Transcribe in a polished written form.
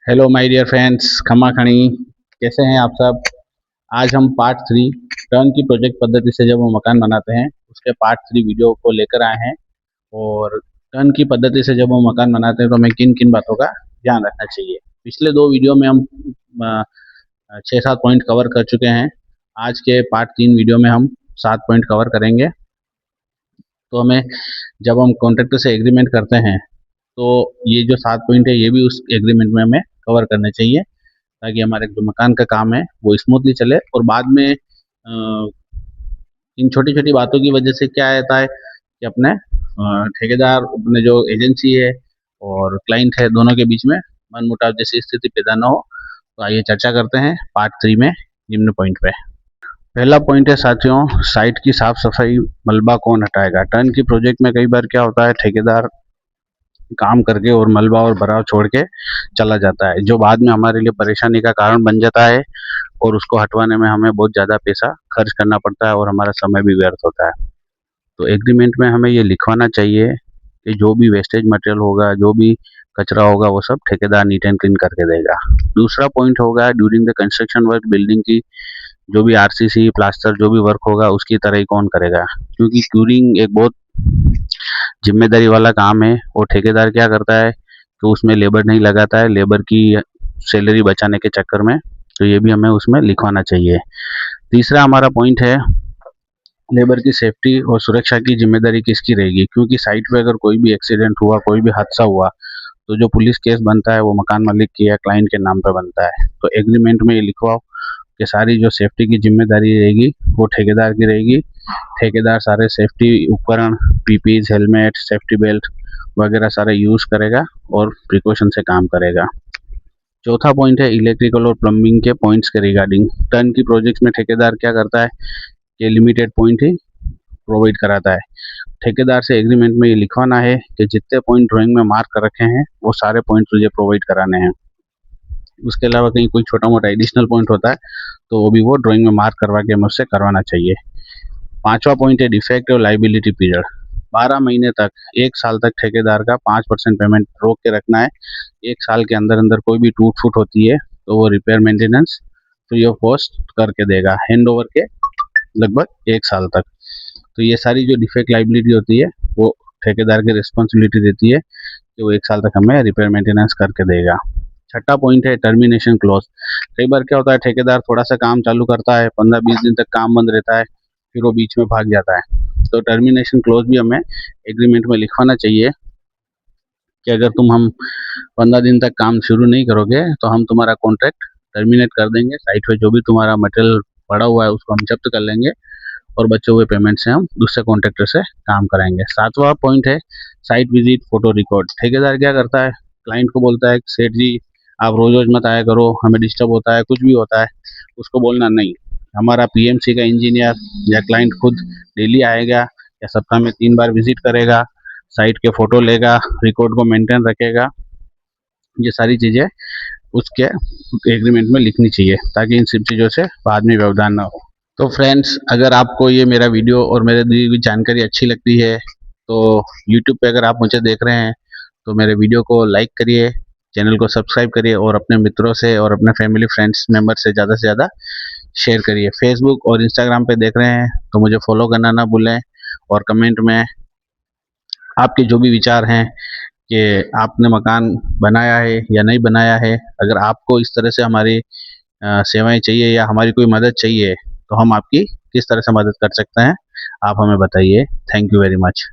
Hello my dear friends, खमा खणी। कैसे हैं आप सब। आज हम पार्ट 3 टर्न की प्रोजेक्ट पद्धति से जब हम मकान बनाते हैं उसके पार्ट 3 वीडियो को लेकर आए हैं। और टर्न की पद्धति से जब हम मकान बनाते हैं तो हमें किन किन बातों का ध्यान रखना चाहिए। पिछले 2 वीडियो में हम 6-7 पॉइंट कवर कर चुके हैं। आज के पार्ट 3 वीडियो में हम 7 पॉइंट कवर करेंगे। तो हमें जब हम कॉन्ट्रैक्टर से एग्रीमेंट करते हैं तो ये जो 7 पॉइंट है ये भी उस एग्रीमेंट में हमें कवर करने चाहिए, ताकि हमारे जो मकान का काम है वो स्मूथली चले। और बाद में इन छोटी छोटी बातों की वजह से क्या रहता है कि अपने ठेकेदार, अपने जो एजेंसी है और क्लाइंट है, दोनों के बीच में मनमुटाव जैसी स्थिति पैदा ना हो। तो आइए चर्चा करते हैं पार्ट 3 में निम्न पॉइंट पे। पहला पॉइंट है साथियों, साइट की साफ सफाई। मलबा कौन हटाएगा। टर्न की प्रोजेक्ट में कई बार क्या होता है, ठेकेदार काम करके और मलबा और भराव छोड़ के चला जाता है, जो बाद में हमारे लिए परेशानी का कारण बन जाता है और उसको हटवाने में हमें बहुत ज़्यादा पैसा खर्च करना पड़ता है और हमारा समय भी व्यर्थ होता है। तो एग्रीमेंट में हमें ये लिखवाना चाहिए कि जो भी वेस्टेज मटेरियल होगा, जो भी कचरा होगा, वो सब ठेकेदार नीट एंड क्लीन करके देगा। दूसरा पॉइंट होगा during the construction work, building की जो भी आरसीसी प्लास्टर जो भी वर्क होगा उसकी तरह ही कौन करेगा, क्योंकि क्यूरिंग एक बहुत जिम्मेदारी वाला काम है। और ठेकेदार क्या करता है कि उसमें लेबर नहीं लगाता है, लेबर की सैलरी बचाने के चक्कर में। तो ये भी हमें उसमें लिखवाना चाहिए। तीसरा हमारा पॉइंट है लेबर की सेफ्टी और सुरक्षा की जिम्मेदारी किसकी रहेगी, क्योंकि साइट पे अगर कोई भी एक्सीडेंट हुआ, कोई भी हादसा हुआ, तो जो पुलिस केस बनता है वो मकान मालिक की या क्लाइंट के नाम पर बनता है। तो एग्रीमेंट में ये लिखवाओ कि सारी जो सेफ्टी की जिम्मेदारी रहेगी वो ठेकेदार की रहेगी। ठेकेदार सारे सेफ्टी उपकरण, पीपीज, हेलमेट, सेफ्टी बेल्ट वगैरह सारे यूज़ करेगा और प्रिकॉशन से काम करेगा। चौथा पॉइंट है इलेक्ट्रिकल और प्लम्बिंग के पॉइंट्स के रिगार्डिंग। टर्न की प्रोजेक्ट्स में ठेकेदार क्या करता है कि लिमिटेड पॉइंट ही प्रोवाइड कराता है। ठेकेदार से एग्रीमेंट में ये लिखवाना है कि जितने पॉइंट ड्राइंग में मार्क कर रखे हैं वो सारे पॉइंट तुझे प्रोवाइड कराने हैं। उसके अलावा कहीं कोई छोटा मोटा एडिशनल पॉइंट होता है तो वो भी वो ड्राइंग में मार्क करवा के हमें उससे करवाना चाहिए। पांचवा पॉइंट है डिफेक्ट और लाइबिलिटी पीरियड। 12 महीने तक, 1 साल तक ठेकेदार का 5% पेमेंट रोक के रखना है। 1 साल के अंदर अंदर कोई भी टूट फूट होती है तो वो repair maintenance free of cost करके देगा, हैंड ओवर के लगभग 1 साल तक। तो ये सारी जो डिफेक्ट लाइबिलिटी होती है वो ठेकेदार की रिस्पॉन्सिबिलिटी रहती है कि वो 1 साल तक हमें रिपेयर मेंटेनेंस करके देगा। छठा पॉइंट है टर्मिनेशन क्लॉज। कई बार क्या होता है, ठेकेदार थोड़ा सा काम चालू करता है, 15-20 दिन तक काम बंद रहता है, फिर वो बीच में भाग जाता है। तो टर्मिनेशन क्लॉज भी हमें एग्रीमेंट में लिखवाना चाहिए कि अगर हम 15 दिन तक काम शुरू नहीं करोगे तो हम तुम्हारा कॉन्ट्रैक्ट टर्मिनेट कर देंगे। साइट पे जो भी तुम्हारा मटेरियल पड़ा हुआ है उसको हम जब्त कर लेंगे और बचे हुए पेमेंट से हम दूसरे कॉन्ट्रैक्टर से काम कराएंगे। सातवां पॉइंट है साइट विजिट फोटो रिकॉर्ड। ठेकेदार क्या करता है, क्लाइंट को बोलता है सेठ जी आप रोज रोज मत आया करो, हमें डिस्टर्ब होता है, कुछ भी होता है। उसको बोलना नहीं, हमारा पीएमसी का इंजीनियर या क्लाइंट खुद डेली आएगा या सप्ताह में 3 बार विजिट करेगा, साइट के फोटो लेगा, रिकॉर्ड को मेंटेन रखेगा। ये सारी चीज़ें उसके एग्रीमेंट में लिखनी चाहिए ताकि इन सब चीज़ों से बाद में व्यवधान ना हो। तो फ्रेंड्स, अगर आपको ये मेरा वीडियो और मेरे दी हुई जानकारी अच्छी लगती है तो यूट्यूब पे अगर आप मुझे देख रहे हैं तो मेरे वीडियो को लाइक करिए, चैनल को सब्सक्राइब करिए और अपने मित्रों से और अपने फैमिली फ्रेंड्स मेंबर से ज़्यादा शेयर करिए। फेसबुक और इंस्टाग्राम पे देख रहे हैं तो मुझे फॉलो करना ना भूलें और कमेंट में आपके जो भी विचार हैं कि आपने मकान बनाया है या नहीं बनाया है, अगर आपको इस तरह से हमारी सेवाएं चाहिए या हमारी कोई मदद चाहिए तो हम आपकी किस तरह से मदद कर सकते हैं, आप हमें बताइए। Thank you very much.